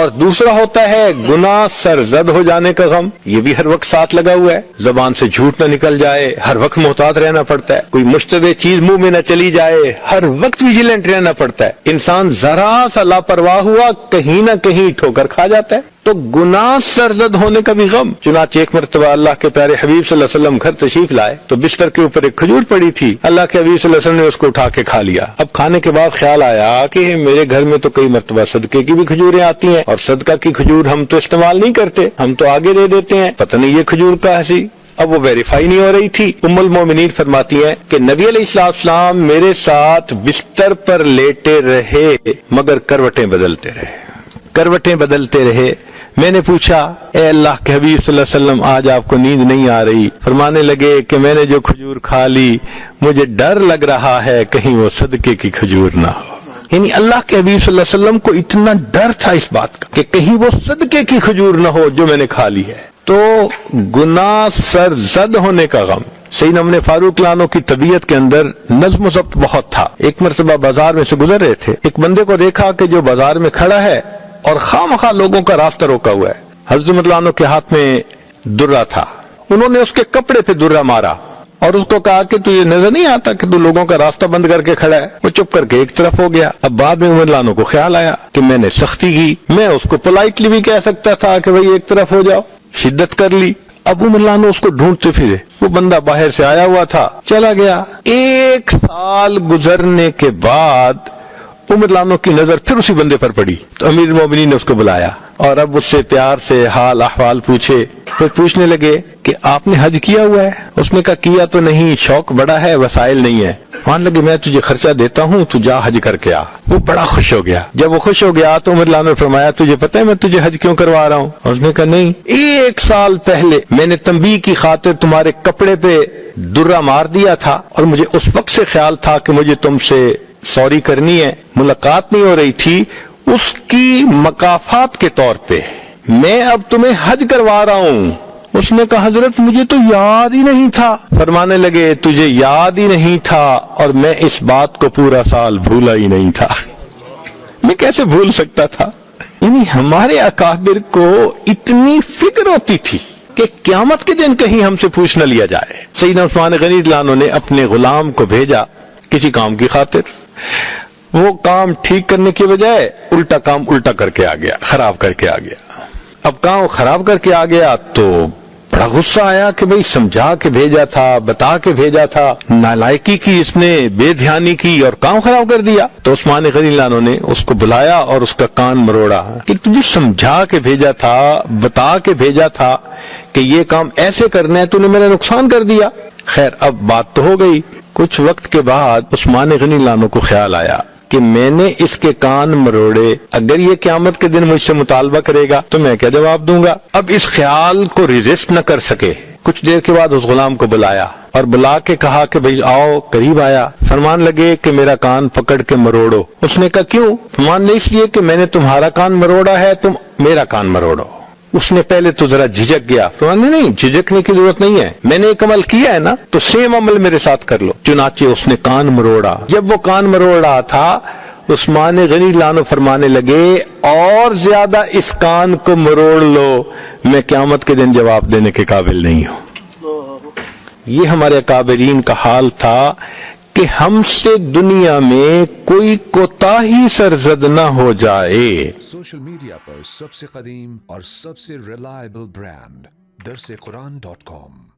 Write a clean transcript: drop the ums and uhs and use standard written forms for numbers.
اور دوسرا ہوتا ہے گناہ سرزد ہو جانے کا غم، یہ بھی ہر وقت ساتھ لگا ہوا ہے، زبان سے جھوٹ نہ نکل جائے، ہر وقت محتاط رہنا پڑتا ہے، کوئی مشتبہ چیز منہ میں نہ چلی جائے، ہر وقت ویجیلنٹ رہنا پڑتا ہے، انسان ذرا سا لاپرواہ ہوا کہیں نہ کہیں ٹھوکر کھا جاتا ہے، تو گناہ سرزد ہونے کا بھی غم۔ چنانچہ ایک مرتبہ اللہ کے پیارے حبیب صلی اللہ علیہ وسلم گھر تشریف لائے تو بستر کے اوپر ایک کھجور پڑی تھی، اللہ کے حبیب صلی اللہ علیہ وسلم نے اس کو اٹھا کے کھا لیا۔ اب کھانے کے بعد خیال آیا کہ میرے گھر میں تو کئی مرتبہ صدقے کی بھی کھجوریں آتی ہیں، اور صدقہ کی کھجور ہم تو استعمال نہیں کرتے، ہم تو آگے دے دیتے ہیں، پتہ نہیں یہ کھجور کا ہے۔ اب وہ ویریفائی نہیں ہو رہی تھی۔ ام المومنین فرماتی ہیں کہ نبی علیہ السلام میرے ساتھ بستر پر لیٹے رہے مگر کروٹیں بدلتے رہے۔ میں نے پوچھا اے اللہ کے حبیب صلی اللہ علیہ وسلم آج آپ کو نیند نہیں آ رہی؟ فرمانے لگے کہ میں نے جو کھجور کھا لی مجھے ڈر لگ رہا ہے کہیں وہ صدقے کی کھجور نہ ہو۔ یعنی اللہ کے حبیب صلی اللہ علیہ وسلم کو اتنا ڈر تھا اس بات کا کہ کہیں وہ صدقے کی کھجور نہ ہو جو میں نے کھا لی ہے۔ تو گناہ سرزد ہونے کا غم۔ سیدنا عمر فاروق لانو کی طبیعت کے اندر نظم و ضبط بہت تھا۔ ایک مرتبہ بازار میں سے گزر رہے تھے، ایک بندے کو دیکھا کہ جو بازار میں کھڑا ہے اور خواہ مخواہ لوگوں کا راستہ روکا ہوا ہے۔ حضرت عمر لانو کے ہاتھ میں درہ تھا، انہوں نے اس کے کپڑے پہ درہ مارا اور اس کو کہا کہ تجھے نظر نہیں آتا کہ تو لوگوں کا راستہ بند کر کے کھڑا ہے؟ وہ چپ کر کے ایک طرف ہو گیا۔ اب بعد میں عمر لانو کو خیال آیا کہ میں نے سختی کی، میں اس کو پولائٹلی بھی کہہ سکتا تھا کہ بھئی ایک طرف ہو جاؤ، شدت کر لی۔ اب عمر لانو اس کو ڈھونڈتے پھرے، وہ بندہ باہر سے آیا ہوا تھا، چلا گیا۔ 1 سال گزرنے کے بعد عمر لانو کی نظر پھر اسی بندے پر پڑی تو امیر المومنین نے اس کو بلایا اور اب اس سے پیار سے حال احوال پوچھے۔ پھر پوچھنے لگے کہ آپ نے حج کیا ہوا ہے؟ اس نے کہا کیا تو نہیں، شوق بڑا ہے وسائل نہیں ہے۔ مان لگے میں تجھے خرچہ دیتا ہوں تو جا حج کر کے آ۔ وہ بڑا خوش ہو گیا۔ جب وہ خوش ہو گیا تو عمر لانو نے فرمایا تجھے پتہ ہے میں تجھے حج کیوں کروا رہا ہوں؟ اس نے کہا نہیں، 1 سال پہلے میں نے تنبیہ کی خاطر تمہارے کپڑے پہ درہ مار دیا تھا اور مجھے اس وقت سے خیال تھا کہ مجھے تم سے سوری کرنی ہے، ملاقات نہیں ہو رہی تھی، اس کی مکافات کے طور پہ میں اب تمہیں حج کروا رہا ہوں۔ اس نے کہا حضرت مجھے تو یاد ہی نہیں تھا۔ فرمانے لگے تجھے یاد ہی نہیں تھا اور میں اس بات کو پورا سال بھولا ہی نہیں تھا۔ میں کیسے بھول سکتا تھا؟ یعنی ہمارے اکابر کو اتنی فکر ہوتی تھی کہ قیامت کے دن کہیں ہم سے پوچھ نہ لیا جائے۔ سیدنا عثمان غنی لانو نے اپنے غلام کو بھیجا کسی کام کی خاطر، وہ کام ٹھیک کرنے کی بجائے الٹا کام الٹا کر کے آ گیا، خراب کر کے آ گیا۔ اب کام خراب کر کے آ گیا تو بڑا غصہ آیا کہ بھئی سمجھا کے بھیجا تھا، بتا کے بھیجا تھا، نالائکی کی اس نے، بے دھیانی کی اور کام خراب کر دیا۔ تو عثمان غنی لانو نے اس کو بلایا اور اس کا کان مروڑا کہ تجھے سمجھا کے بھیجا تھا، بتا کے بھیجا تھا کہ یہ کام ایسے کرنا ہے، تو نے میرا نقصان کر دیا۔ خیر اب بات تو ہو گئی۔ کچھ وقت کے بعد عثمان غنی لانو کو خیال آیا کہ میں نے اس کے کان مروڑے، اگر یہ قیامت کے دن مجھ سے مطالبہ کرے گا تو میں کیا جواب دوں گا؟ اب اس خیال کو ریزسٹ نہ کر سکے، کچھ دیر کے بعد اس غلام کو بلایا اور بلا کے کہا کہ بھئی آؤ۔ قریب آیا، فرمان لگے کہ میرا کان پکڑ کے مروڑو۔ اس نے کہا کیوں؟ فرمان اس لیے کہ میں نے تمہارا کان مروڑا ہے، تم میرا کان مروڑو۔ اس نے پہلے تو ذرا جھجک گیا، فرمایا نہیں جھجکنے کی ضرورت نہیں ہے، میں نے ایک عمل کیا ہے نا تو سیم عمل میرے ساتھ کر لو۔ چنانچہ اس نے کان مروڑا۔ جب وہ کان مروڑ رہا تھا عثمان غنی لانو فرمانے لگے اور زیادہ اس کان کو مروڑ لو، میں قیامت کے دن جواب دینے کے قابل نہیں ہوں۔ یہ ہمارے اکابرین کا حال تھا کہ ہم سے دنیا میں کوئی کوتاہی سرزد نہ ہو جائے۔ سوشل میڈیا پر سب سے قدیم اور سب سے ریلائبل برانڈ درسقرآن.com